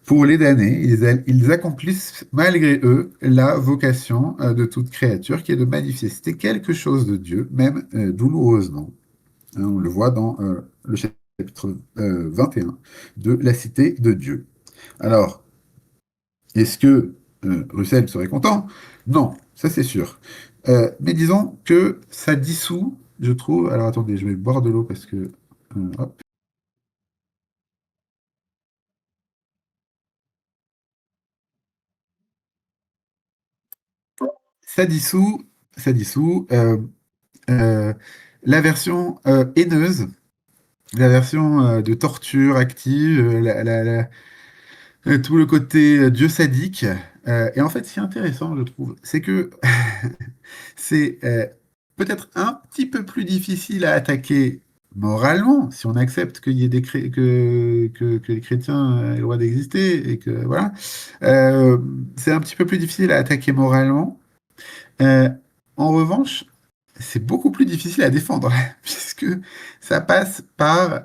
pour les damnés. Ils accomplissent malgré eux la vocation de toute créature qui est de manifester quelque chose de Dieu, même douloureusement. Hein, on le voit dans le chapitre 21 de la cité de Dieu. Alors, est-ce que Russell serait content? Non, ça c'est sûr. Mais disons que ça dissout, je trouve. Alors attendez, je vais boire de l'eau parce que. Hop. Ça dissout, ça dissout euh, la version haineuse, la version de torture active, tout le côté Dieu sadique. Et en fait, ce qui est intéressant, je trouve, c'est que c'est peut-être un petit peu plus difficile à attaquer moralement, si on accepte qu'il y ait que les chrétiens aient le droit d'exister et que voilà. C'est un petit peu plus difficile à attaquer moralement. Euh, en revanche, c'est beaucoup plus difficile à défendre, puisque ça passe par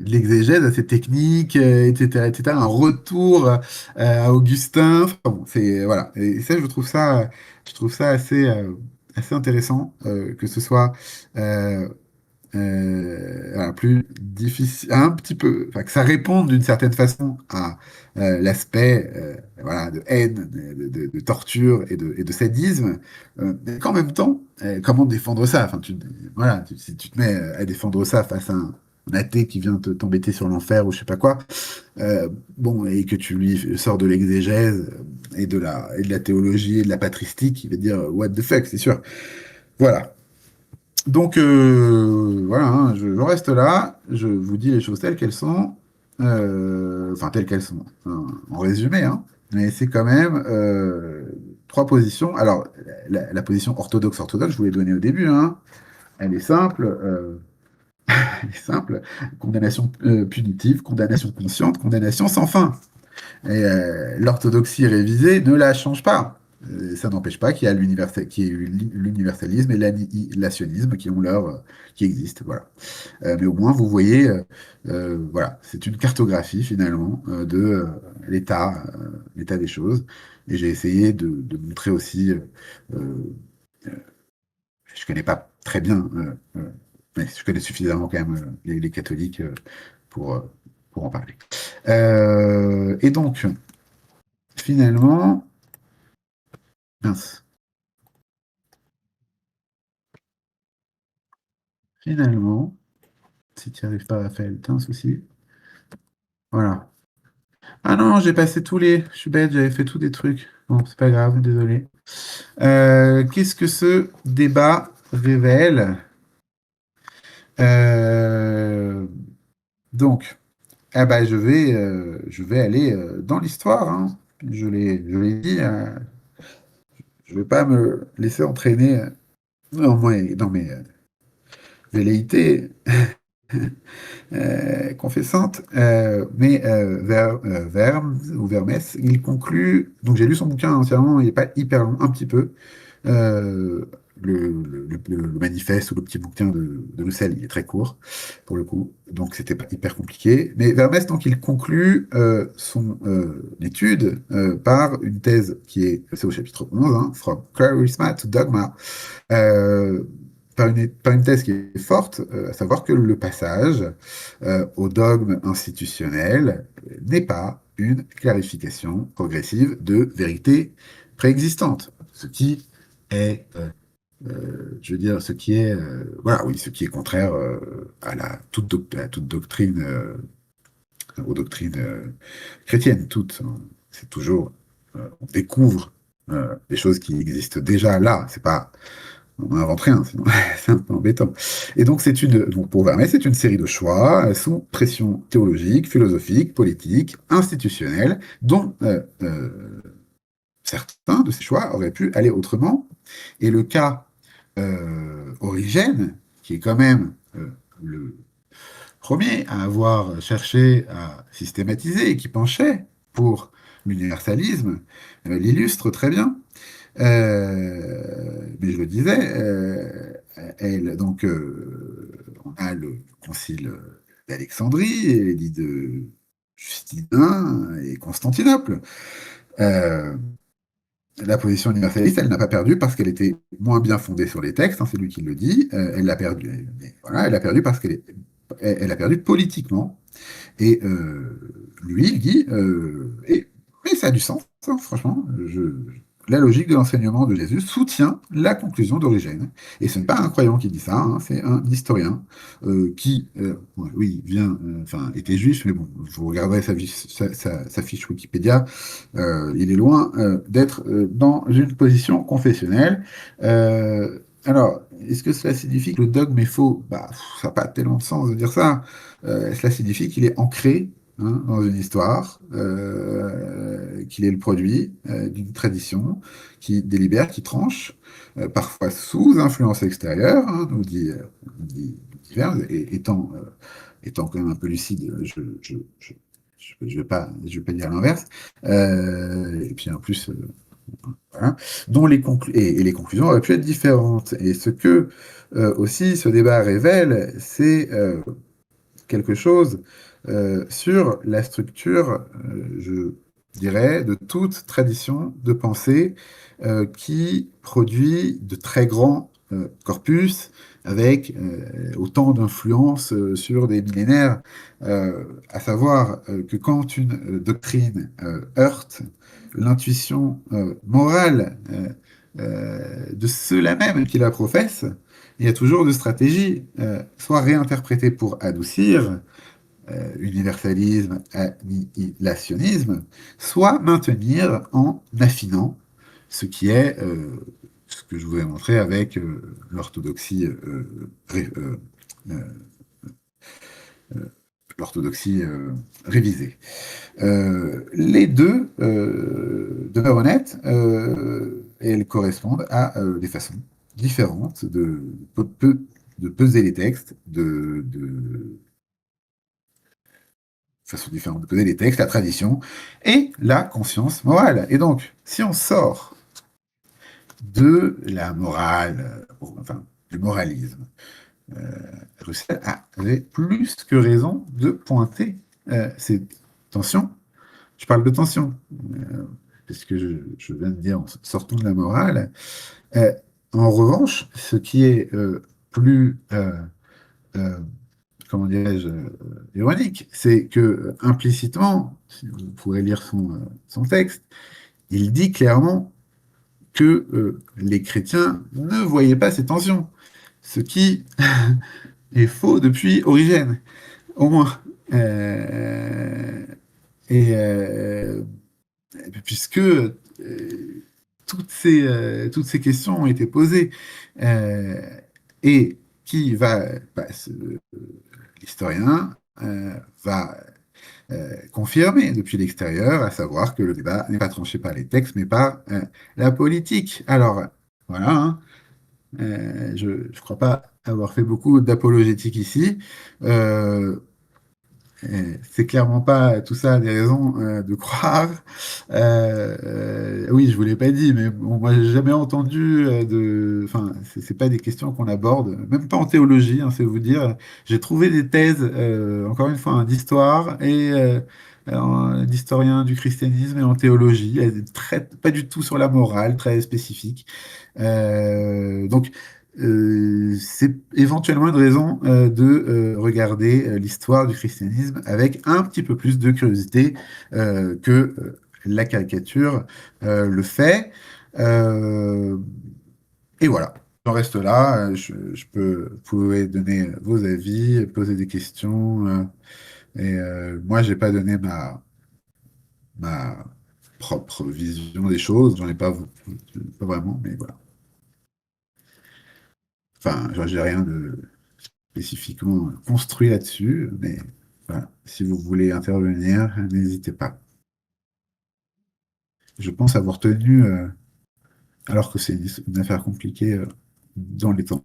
l'exégèse assez technique, etc., etc., un retour à Augustin. Enfin, bon, c'est, voilà. Et ça, je trouve ça assez, assez intéressant que ce soit voilà, plus difficile, un petit peu, enfin, que ça réponde d'une certaine façon à l'aspect voilà, de haine, de torture et de sadisme, mais qu'en même temps, comment défendre ça? Enfin, voilà, si tu te mets à défendre ça face à un athée qui vient t'embêter sur l'enfer ou je sais pas quoi, bon, et que tu lui sors de l'exégèse et de la théologie et de la patristique, il va dire what the fuck, c'est sûr. Voilà. Donc voilà, hein, je reste là, je vous dis les choses telles qu'elles sont, enfin telles qu'elles sont, hein, en résumé, hein, mais c'est quand même trois positions. Alors la position orthodoxe, je vous l'ai donnée au début, hein, elle est simple, elle est simple, condamnation punitive, condamnation consciente, condamnation sans fin. Et l'orthodoxie révisée ne la change pas. Ça n'empêche pas qu'il y ait eu l'universalisme et l'annihilationnisme qui existent. Voilà. Mais au moins, vous voyez, voilà, c'est une cartographie finalement de l'état des choses. Et j'ai essayé de montrer aussi, je connais pas très bien, mais je connais suffisamment quand même les catholiques pour, euh, pour en parler. Et donc, finalement, mince. Finalement, si tu n'y arrives pas, Raphaël, t'as un souci. Voilà. Ah non, j'ai passé tous les. Je suis bête, j'avais fait tous des trucs. Bon, c'est pas grave, désolé. Qu'est-ce que ce débat révèle? Euh, donc, ah bah, je vais aller dans l'histoire, hein. Je l'ai dit, je vais pas me laisser entraîner dans mes velléités confessante, mais Vermes ou Vermès, il conclut, donc j'ai lu son bouquin entièrement, il n'est pas hyper long, un petit peu, euh, le manifeste ou le petit bouquin de Roussel, il est très court, pour le coup, donc c'était pas hyper compliqué, mais Vermès, donc il conclut son étude par une thèse qui est, c'est au chapitre 11, hein, From Charisma to Dogma, euh, par une thèse qui est forte, à savoir que le passage au dogme institutionnel n'est pas une clarification progressive de vérité préexistante, ce qui est, je veux dire, ce qui est, voilà, oui, ce qui est contraire à toute doctrine, aux doctrines chrétiennes, toutes, hein. C'est toujours, on découvre des choses qui existent déjà là. C'est pas on n'invente rien, sinon c'est un peu embêtant. Et donc, donc pour Vermet, c'est une série de choix sous pression théologique, philosophique, politique, institutionnelle, dont certains de ces choix auraient pu aller autrement. Et le cas Origène, qui est quand même le premier à avoir cherché à systématiser et qui penchait pour l'universalisme, l'illustre très bien. Mais je le disais, on a le concile d'Alexandrie, et l'édit de Justin et Constantinople. Euh, la position universaliste, elle n'a pas perdu parce qu'elle était moins bien fondée sur les textes, hein, c'est lui qui le dit. Elle l'a perdu, mais voilà, elle a perdu parce elle a perdu politiquement. Et lui, il dit, mais ça a du sens, hein, franchement. La logique de l'enseignement de Jésus soutient la conclusion d'Origène. Et ce n'est pas un croyant qui dit ça, hein, c'est un historien qui, ouais, oui, enfin, était juif, mais bon, vous regarderez sa fiche Wikipédia, il est loin d'être dans une position confessionnelle. Alors, est-ce que cela signifie que le dogme est faux? Bah, ça n'a pas tellement de sens de dire ça. Cela signifie qu'il est ancré, hein, dans une histoire, qu'il est le produit d'une tradition qui délibère, qui tranche, parfois sous influence extérieure, hein, nous dit Verve, et étant quand même un peu lucide, je vais pas dire l'inverse. Et puis en plus, voilà, et les conclusions auraient pu être différentes. Et ce que aussi ce débat révèle, c'est quelque chose sur la structure, je dirais, de toute tradition de pensée qui produit de très grands corpus avec autant d'influence sur des millénaires, à savoir que quand une doctrine heurte l'intuition morale de ceux-là même qui la professent, il y a toujours deux stratégies, soit réinterpréter pour adoucir, universalisme, annihilationnisme, soit maintenir en affinant, ce qui est ce que je vous ai montré avec l'orthodoxie euh, l'orthodoxie révisée. Les deux demeurent honnêtes et elles correspondent à des façons différentes de peser les textes, façon différente de peser les textes, la tradition et la conscience morale. Et donc, si on sort de la morale, enfin, du moralisme, Russell avait plus que raison de pointer ces tensions. Je parle de tensions, parce que je viens de dire, sortons de la morale. Euh, En revanche, ce qui est plus euh, comment dirais-je, ironique, c'est que implicitement, si vous pourrez lire son texte, il dit clairement que les chrétiens ne voyaient pas ces tensions, ce qui est faux depuis Origène, au moins. Euh, et puisque toutes ces questions ont été posées, euh, et qui va, bah, l'historien va confirmé depuis l'extérieur, à savoir que le débat n'est pas tranché par les textes, mais par la politique. Alors, voilà, hein, je ne crois pas avoir fait beaucoup d'apologétique ici. Euh, c'est clairement pas tout ça des raisons de croire. Oui, je vous l'ai pas dit, mais bon, moi j'ai jamais entendu enfin, c'est pas des questions qu'on aborde, même pas en théologie, hein, c'est vous dire. J'ai trouvé des thèses, encore une fois, hein, d'histoire et d'historiens du christianisme et en théologie, pas du tout sur la morale, très spécifique. Donc, c'est éventuellement une raison de regarder l'histoire du christianisme avec un petit peu plus de curiosité que la caricature le fait. Euh, et voilà, j'en reste là. Vous pouvez donner vos avis, poser des questions. Et moi, j'ai pas donné ma propre vision des choses. J'en ai pas vraiment, mais voilà. Enfin, j'ai rien de spécifiquement construit là-dessus, mais voilà, si vous voulez intervenir, n'hésitez pas. Je pense avoir tenu, alors que c'est une affaire compliquée, dans les temps.